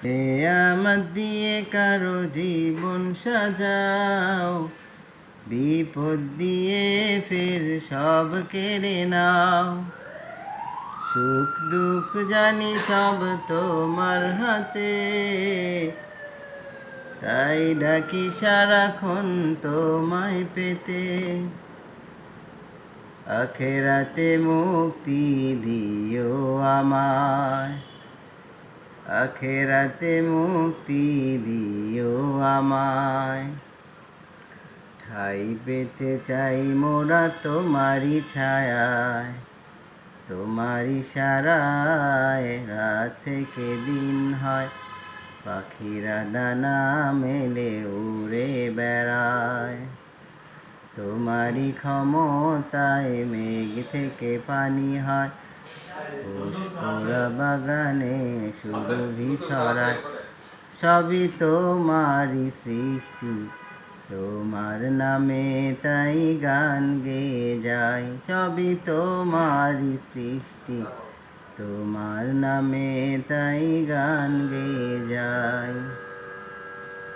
নেয়ামত দিয়ে কারো জীবন সাজাও, বিপদ দিয়ে ফের সব কেড়ে নাও। সুখ দুঃখ জানি সব তোমার হাতে, তাই ডাকি সারাক্ষণ তোমায় পেতে। আখেরাতে মুক্তি দিও আমায়, আখেরাতে মুক্তি দিও আমায়। ঠাই পেতে চাই মোরা তোমারি ছায়ায়, তোমারি ইশারায় রাত থেকে দিন হয়। পাখিরা ডানা মেলে উড়ে বেড়ায়, তোমারি ক্ষমতায় মেঘ থেকে পানি হয়। পুষ্পরা বাগানে সুরভি ছড়ায়, সবই তোমারি সৃষ্টি, তোমার নামে তাই গান গেয়ে যায়। সবই তোমারি সৃষ্টি, তোমার নামে তাই গান গেয়ে যায়।